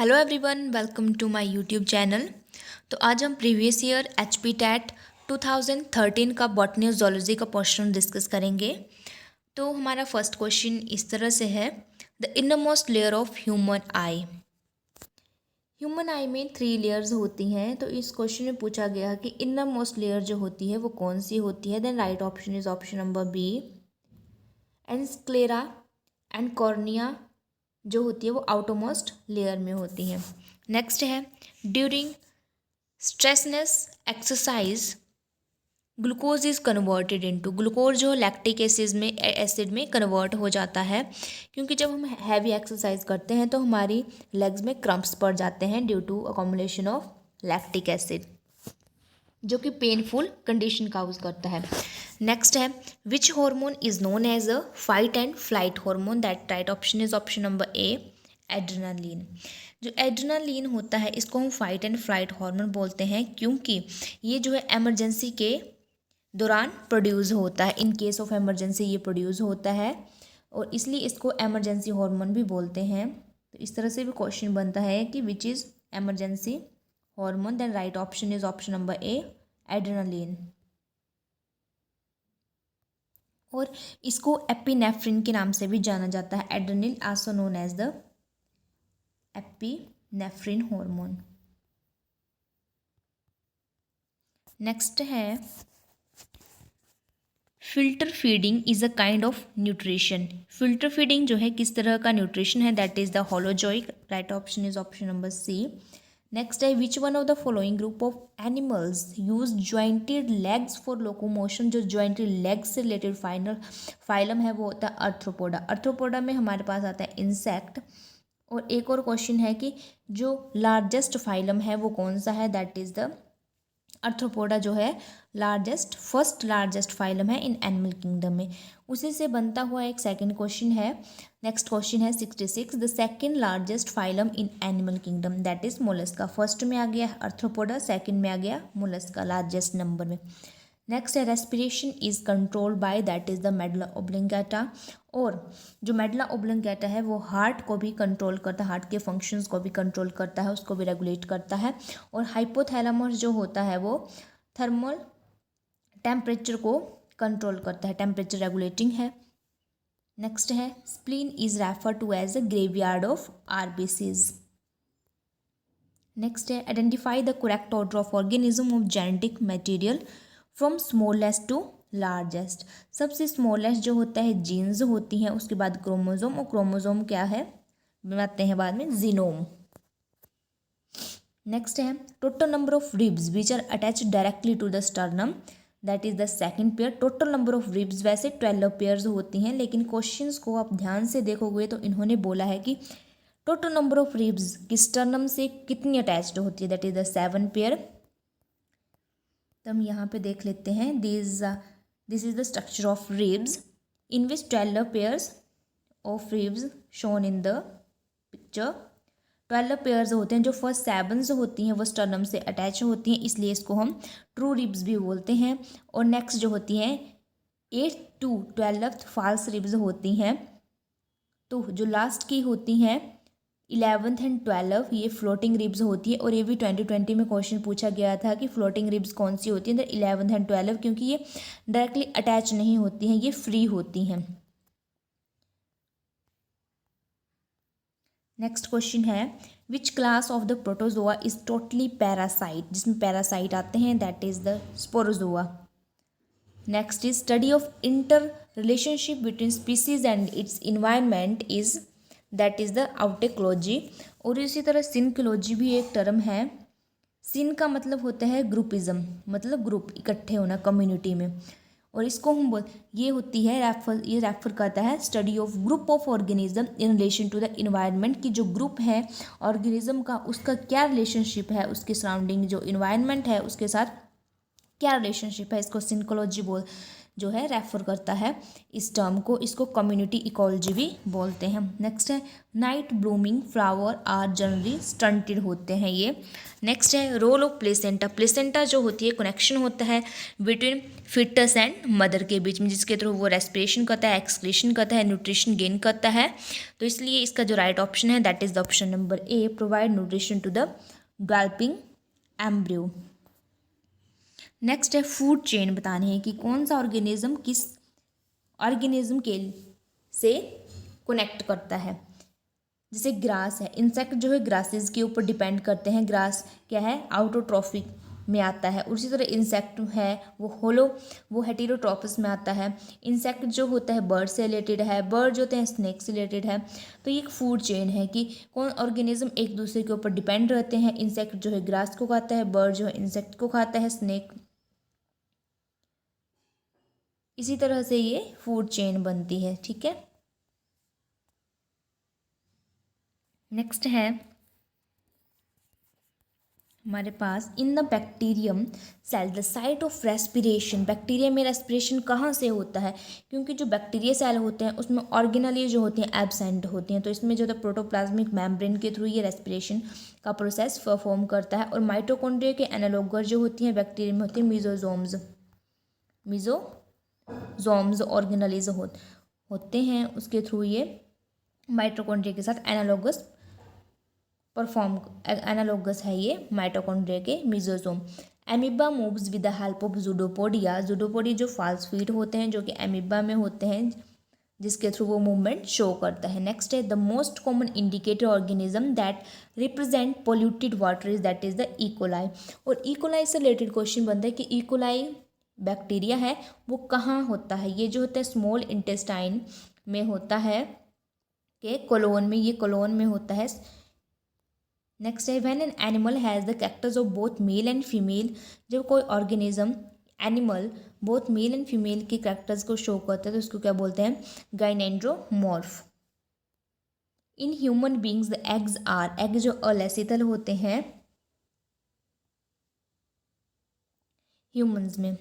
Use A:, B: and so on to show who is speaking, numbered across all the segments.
A: Hello everyone, welcome to my YouTube channel. तो आज हम प्रीवियस ईयर एचपी टैट 2013 का बॉटनी और जूलॉजी का पोर्शन डिस्कस करेंगे। तो हमारा फर्स्ट क्वेश्चन इस तरह से है, the inner most layer of human I. Human आई में 3 लेयर्स होती हैं। तो इस क्वेश्चन में पूछा गया कि इनर मोस्ट लेयर जो होती है वो कौन सी होती है। Then right option is option number B, and sclera and cornea जो होती है वो आउटरमोस्ट लेयर में होती है। नेक्स्ट है, during stressness exercise glucose is converted into. Glucose जो लैक्टिक एसिड में कन्वर्ट हो जाता है, क्योंकि जब हम हैवी एक्सरसाइज करते हैं तो हमारी लेग्स में क्रम्प्स पड़ जाते हैं due to accumulation of lactic acid, जो कि पेनफुल कंडीशन काउज करता है। नेक्स्ट है, which hormone is known as a fight and flight hormone. That right option is option number A, adrenaline. जो एड्रेनालिन होता है इसको हम फाइट एंड फ्लाइट हार्मोन बोलते हैं, क्योंकि ये जो है इमरजेंसी के दौरान प्रोड्यूस होता है। इन केस ऑफ इमरजेंसी ये प्रोड्यूस होता है और इसलिए इसको इमरजेंसी हार्मोन भी बोलते हैं। तो इस तरह से भी क्वेश्चन बनता है कि which is emergency hormone. Then right option is option number A, adrenaline. और इसको एपिनेफ्रिन के नाम से भी जाना जाता है। Adrenal also known as the epinephrine hormone. Next है, filter feeding is a kind of nutrition. Filter feeding जो है किस तरह का न्यूट्रिशन है, that is the holozoic. Right option is option number C. Next है, which one of the following group of animals use jointed legs for locomotion. जो jointed legs से related phylum है वो होता है अर्थ्रोपोडा। अर्थ्रोपोडा में हमारे पास आता है इंसेक्ट। और एक और क्वेश्चन है कि जो लार्जेस्ट फाइलम है वो कौन सा है, दैट इज द अर्थ्रोपोडा जो है फर्स्ट लार्जेस्ट फाइलम है इन एनिमल किंगडम में। उसी से बनता हुआ एक सेकंड क्वेश्चन है। नेक्स्ट क्वेश्चन है 66, the second largest phylum in animal kingdom, that is Mollusca. First में आ गया अर्थ्रोपोडा, सेकंड में आ गया मोलस्का लार्जेस्ट नंबर में। नेक्स्ट है, respiration is controlled by, that is the medulla oblongata. और जो मेडुला ओब्लिंगेटा है वो हार्ट को भी कंट्रोल करता है, हार्ट के फंक्शंस को भी कंट्रोल करता है, उसको भी रेगुलेट करता है। और हाइपोथैलेमस जो होता है वो थर्मल टेम्परेचर को कंट्रोल करता है, टेम्परेचर रेगुलेटिंग है। नेक्स्ट है, spleen is refer to as a graveyard of RBCs. Next है, identify the correct order of organism of genetic material from smallest to largest. सबसे स्मॉलेस्ट जो होता है जीन्स होती हैं, उसके बाद क्रोमोजोम, और क्रोमोजोम क्या है बताते हैं बाद में, जीनोम। नेक्स्ट है, total number of ribs which are attached directly to the sternum, that is the second pair. Total number of ribs वैसे 12 पेयर्स होती हैं, लेकिन क्वेश्चंस को आप ध्यान से देखोगे तो इन्होंने बोला है कि टोटल नंबर ऑफ रिब्स की स्टर्नम से कितनी अटैच्ड होती है, दैट इज द 7 पेयर। तो हम यहाँ पे देख लेते हैं, this is the structure of ribs in which 12 pairs of ribs shown in the picture. 12 pairs होते हैं। जो फर्स्ट 7 होती हैं वो स्टर्नम से अटैच होती हैं, इसलिए इसको हम ट्रू रिब्स भी बोलते हैं। और नेक्स्ट जो होती हैं 8 to 12 फॉल्स रिब्स होती हैं। तो जो लास्ट की होती हैं 11th एंड 12 ये फ्लोटिंग रिब्स होती है। और ये भी 2020 में क्वेश्चन पूछा गया था कि फ्लोटिंग रिब्स कौन सी होती हैं, 11th एंड 12, क्योंकि ये डायरेक्टली अटैच नहीं होती हैं, ये फ्री होती हैं। नेक्स्ट क्वेश्चन है, which class of the protozoa is totally parasite. जिसमें पैरासाइट आते हैं that is the Sporozoa. Next is, study of inter relationship between species and its environment is, that is the autecology. और इसी तरह सिनकोलॉजी भी एक term है। सिन का मतलब होता है ग्रुपिज्म, मतलब ग्रुप इकट्ठे होना कम्युनिटी में। और इसको हम ये होती है ये रेफर करता है study of group of organism in relation to the environment, की जो ग्रुप है ऑर्गेनिज्म का उसका क्या रिलेशनशिप है, उसके सराउंडिंग जो इन्वायरमेंट है उसके साथ क्या रिलेशनशिप है, इसको सिनकोलॉजी जो है रेफर करता है इस टर्म को। इसको कम्युनिटी इकोलॉजी भी बोलते हैं। नेक्स्ट है night blooming flower are generally stunted होते हैं ये। नेक्स्ट है रोल ऑफ प्लेसेंटा। प्लेसेंटा जो होती है कनेक्शन होता है बिटवीन फिटस एंड मदर के बीच में, जिसके थ्रू वो रेस्पिरेशन करता है, एक्सक्रीशन करता है, न्यूट्रिशन गेन करता है। तो इसलिए इसका जो राइट ऑप्शन है that is the option number A, provide nutrition to the developing embryo. Next है फूड चेन बतानी है कि कौन सा ऑर्गेनिज्म किस ऑर्गेनिज्म के से कनेक्ट करता है। जैसे ग्रास है, इंसेक्ट जो है ग्रासेस के ऊपर डिपेंड करते हैं। ग्रास क्या है आउटोट्रॉफिक में आता है। उसी तरह इंसेक्ट है वो हेटेरोट्रॉपस में आता है। इंसेक्ट जो होता है बर्ड से रिलेटेड है, बर्ड जो होते हैं स्नेक से रिलेटेड है। तो ये एक फूड चेन है कि कौन ऑर्गेनिज्म एक दूसरे के ऊपर डिपेंड रहते हैं। इंसेक्ट जो है ग्रास को खाता है, बर्ड जो है इंसेक्ट को खाता है, स्नेक। इसी तरह से ये फूड चेन बनती है। ठीक है, नेक्स्ट है हमारे पास in the bacterium cell the site of respiration. Bacteria में रेस्पिरेशन कहाँ से होता है, क्योंकि जो बैक्टीरिया सेल होते हैं उसमें ऑर्गेनेली जो होती हैं एब्सेंट होती हैं। तो इसमें जो है प्रोटोप्लाज्मिक मेम्ब्रेन के थ्रू ये रेस्पिरेशन का प्रोसेस परफॉर्म करता है। और माइटोकॉन्ड्रिया के एनालॉगर जो होती हैं बैक्टीरिया में होती हैं मीजोजोम्स ऑर्गेनेलीज होते हैं। उसके थ्रू ये माइटोकॉन्ड्रिया के साथ एनालॉगस है ये माइटोकॉन्ड्रिया के mesosome. Amoeba moves with the help of pseudopodia. Pseudopodia जो फाल्स फीट होते हैं जो कि एमीबा में होते हैं, जिसके थ्रू वो मूवमेंट शो करता है। नेक्स्ट है the most common indicator organism that represent polluted water is that is the E coli. और इकोलाई से रिलेटेड क्वेश्चन बनता है कि इकोलाई बैक्टीरिया है वो कहाँ होता है। ये जो होता है स्मॉल इंटेस्टाइन में होता है के कोलोन में, ये कोलोन में होता है। नेक्स्ट है when an animal has the characters of both male and female. जब कोई organism animal both male and female के कैरेक्टर्स को शो करता है तो उसको क्या बोलते हैं gynandromorph. In human beings the egg जो अलेसिथल होते हैं ह्यूमंस में,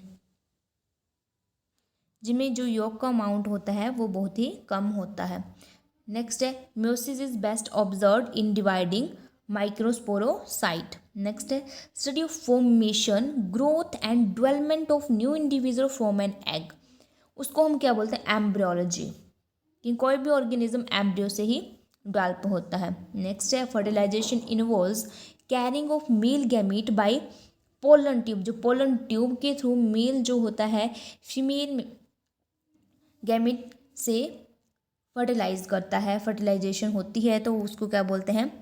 A: जिनमें जो योग का अमाउंट होता है वो बहुत ही कम होता है। नेक्स्ट है meiosis is best observe in dividing microsporocyte. Next है study of formation growth and development of new individual from an egg. उसको हम क्या बोलते हैं एम्ब्रियोलॉजी, कि कोई भी ऑर्गेनिज्म एम्ब्रियो से ही डेवलप होता है। नेक्स्ट है fertilisation involves carrying of male gamete by pollen tube. जो पोलन ट्यूब के थ्रू मेल जो होता है फीमेल गैमीट से फर्टिलाइज करता है, फर्टिलाइजेशन होती है, तो उसको क्या बोलते हैं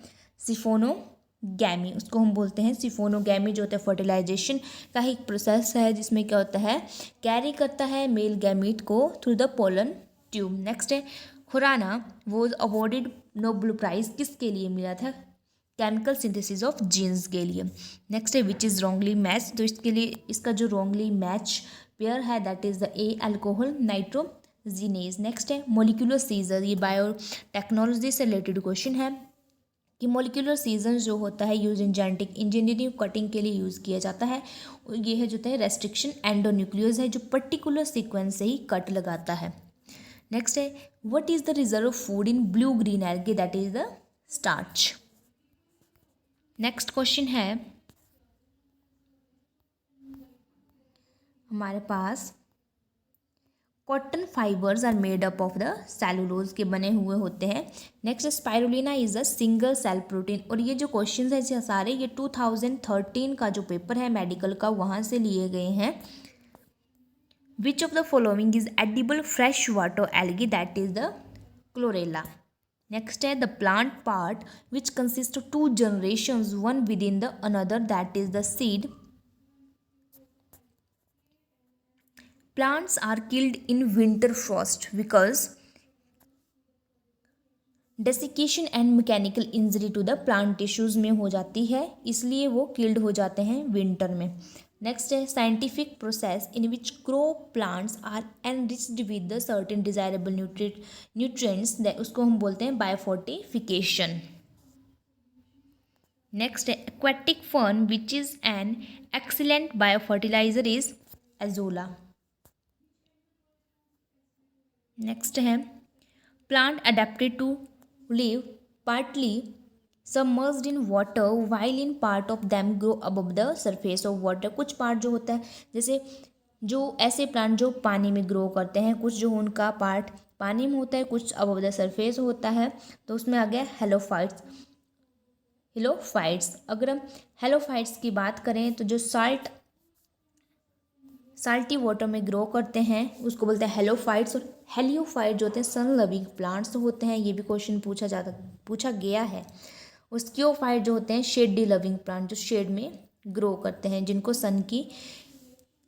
A: सिफोनोगैमी। उसको हम बोलते हैं सिफोनोगैमी। जो होता है फर्टिलाइजेशन का ही प्रोसेस है जिसमें क्या होता है कैरी करता है मेल गैमीट को through the pollen tube. Next है Khorana was awarded Nobel Prize किसके लिए मिला था केमिकल सिंथेसिस ऑफ जीन्स के लिए। नेक्स्ट है विच इज़ रॉन्गली मैच। तो इसके लिए इसका जो रॉन्गली मैच पेयर है that is the a alcohol nitrogenase. Next है मोलिकुलर सीजर। ये बायोटेक्नोलॉजी से रिलेटेड क्वेश्चन है कि मोलिकुलर सीजन जो होता है use in genetic engineering cutting के लिए यूज़ किया जाता है। ये है जो है रेस्ट्रिक्शन एंडोन्यूक्लियस है जो पर्टिकुलर सीक्वेंस से ही कट लगाता है। नेक्स्ट है what is the reserve food in blue green algae that is the starch. Next question है हमारे पास cotton fibres are made up of the cellulose के बने हुए होते हैं। Next spirulina is a single cell protein. और ये जो क्वेश्चन है सारे ये 2013 का जो पेपर है मेडिकल का वहाँ से लिए गए हैं। Which of the following is edible fresh water algae that is the Chlorella. Next है the plant part which consist of 2 generations one within the another that is the seed. Plants are killed in winter frost because desiccation and mechanical injury to the plant tissues में हो जाती है, इसलिए वो killed हो जाते हैं winter में। नेक्स्ट है scientific process in which crop plants are enriched with the certain desirable nutrients उसको हम बोलते हैं बायोफोर्टिफिकेशन। नेक्स्ट है aquatic fern which is an excellent biofertilizer is azolla। Next है plant adapted to live partly submerged in water while in part of them grow above the surface of water. कुछ part जो होता है, जैसे जो ऐसे plant जो पानी में ग्रो करते हैं, कुछ जो उनका पार्ट पानी में होता है, कुछ अबव द सरफेस होता है, तो उसमें आ गया हेलोफाइट्स। हेलोफाइट्स, अगर हम हेलोफाइट्स की बात करें तो जो साल्टी वाटर में ग्रो करते हैं उसको बोलते हैं हेलोफाइट्स। और हेलियोफाइट जो होते हैं सन लविंग प्लांट्स होते हैं, ये भी क्वेश्चन पूछा गया है। और स्कियोफाइट जो होते हैं शेडी लविंग प्लांट, जो शेड में ग्रो करते हैं, जिनको सन की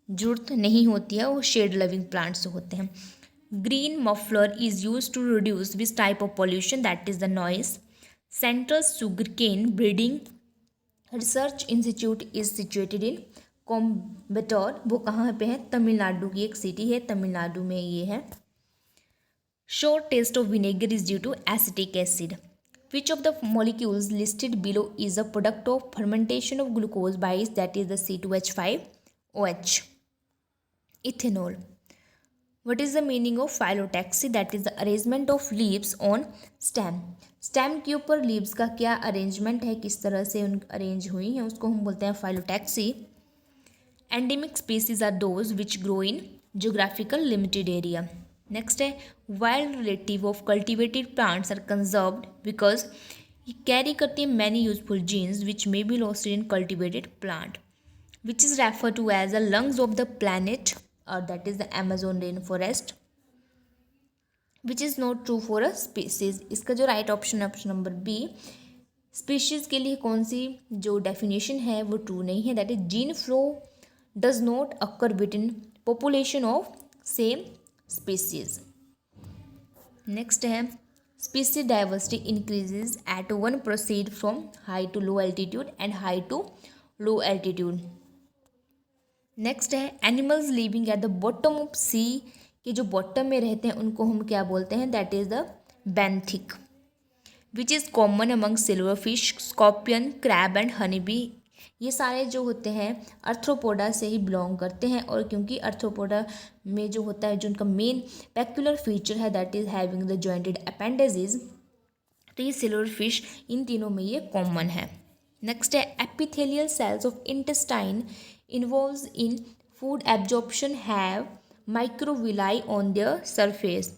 A: जरूरत नहीं होती है, वो शेड लविंग प्लांट्स होते हैं। Green muffler is use to reduce which type of pollution, that is the noise. Central sugar cane breeding research institute is situated in Coimbatore, वो कहाँ पे है, तमिलनाडु की एक सिटी है, तमिलनाडु में ये है। Sour taste of vinegar is due to acetic acid. Which of the molecules listed below is a product of fermentation of glucose by yeast, that is the C2H5OH। Ethanol. What is the meaning of phyllotaxy? That is the arrangement of leaves on stem. Stem के ऊपर leaves का क्या arrangement है, किस तरह से उन arrange हुई हैं, उसको हम बोलते हैं phyllotaxy. Endemic species are those which grow in geographical limited area. Next है wild relative of cultivated plants are conserved because ये कैरी करती है many useful genes which may be lost in cultivated plant, which is refer to as the lungs of the planet, और that is the Amazon rainforest, which is not true for a species। इसका जो right option है option number B, species के लिए कौन सी जो definition है वो ट्रू नहीं है, that is gene flow does not occur within population of same species. Next है species diversity increases at one proceed from high to low altitude and high to low altitude. Next है animals living at the bottom of sea, के जो bottom में रहते हैं उनको हम क्या बोलते हैं, that is the benthic. Which is common among silver fish, scorpion, crab and honey bee. ये सारे जो होते हैं अर्थ्रोपोडा से ही बिलोंग करते हैं, और क्योंकि अर्थ्रोपोडा में जो होता है, जो उनका मेन पेक्युलर फीचर है that is having the jointed appendages, तो ये सिल्वर फिश इन तीनों में ये कॉमन है। नेक्स्ट है epithelial cells of intestine involves in food absorption have microvilli on their surface।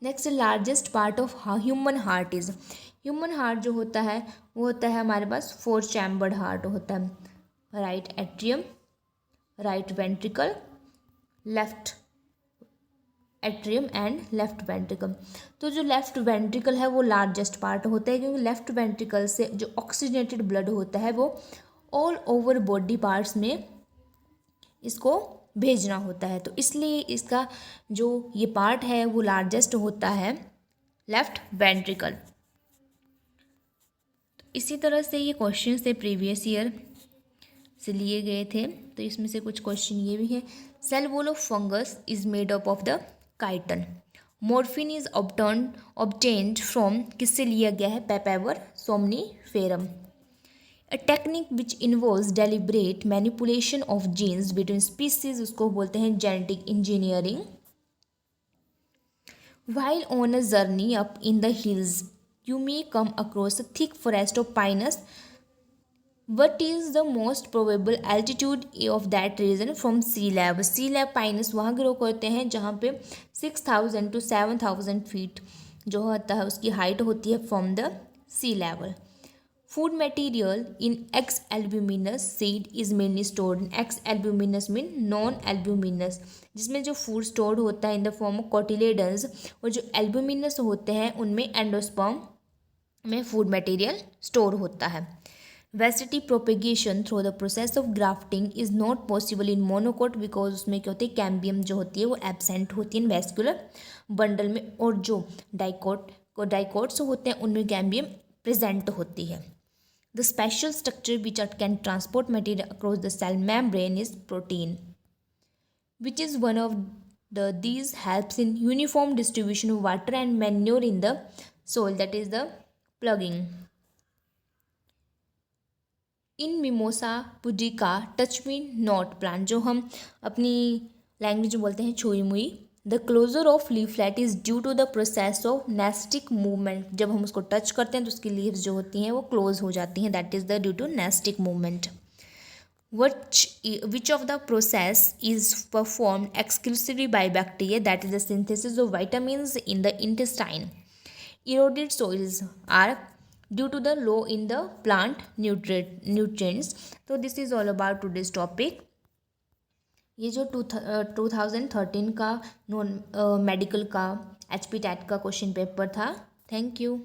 A: next largest part of human heart is, human heart जो होता है वो होता है हमारे पास 4 चैम्बर्ड हार्ट होता है, right atrium, right ventricle, left atrium and left ventricle. तो जो लेफ्ट वेंट्रिकल है वो लार्जेस्ट पार्ट होता है, क्योंकि लेफ्ट वेंट्रिकल से जो ऑक्सीजनेटेड ब्लड होता है वो ऑल ओवर बॉडी पार्ट्स में इसको भेजना होता है, तो इसलिए इसका जो ये पार्ट है वो लार्जेस्ट होता है लेफ्ट वेंट्रिकल। तो इसी तरह से ये क्वेश्चन से प्रीवियस ईयर से लिए गए थे, तो इसमें से कुछ क्वेश्चन ये भी है। Cell wall of fungus is made up of the chitin. Morphine is obtained from, किससे लिया गया है, papaver somniferum. A technique which involves deliberate manipulation of genes between species, उसको बोलते हैं genetic engineering। While on a journey up in the hills, you may come across a thick forest of pinus. What is the most probable altitude of that region from sea level? Sea level pinus वहाँ grow करते हैं जहाँ पे 6000 to 7000 feet जो होता है उसकी height होती है from the sea level. Food material in ex albuminous seed is mainly stored in, ex albuminous mean non albuminous, जिसमें जो फूड स्टोर्ड होता है in the form of cotyledons, और जो एल्ब्यूमिनस होते हैं उनमें एंडोस्पर्म में फूड मटेरियल स्टोर होता है। Vegetative propagation through the process of grafting is not possible in monocot, because उसमें क्या होती है, कैम्बियम जो होती है वो एब्सेंट होती है इन वेस्कुलर बंडल में, और जो डाइकोट्स होते हैं उनमें कैम्बियम प्रेजेंट होती है। The special structure which can transport material across the cell membrane is protein, which is one of these helps in uniform distribution of water and manure in the soil, that is the plugging. In Mimosa pudica touch me not plant, जो हम अपनी language में बोलते हैं छोई मुई the closure of leaflet is due to the process of nastic movement. जब हम उसको टच करते हैं तो उसकी लीव्स जो होती हैं वो क्लोज हो जाती हैं, that is the due to nastic movement. Which of the process is performed exclusively by bacteria, that is the synthesis of vitamins in the intestine? Eroded soils are due to the low in the plant nutrients. So this is all about today's topic. ये जो 2013 का non medical का HP TET का question paper था। Thank you.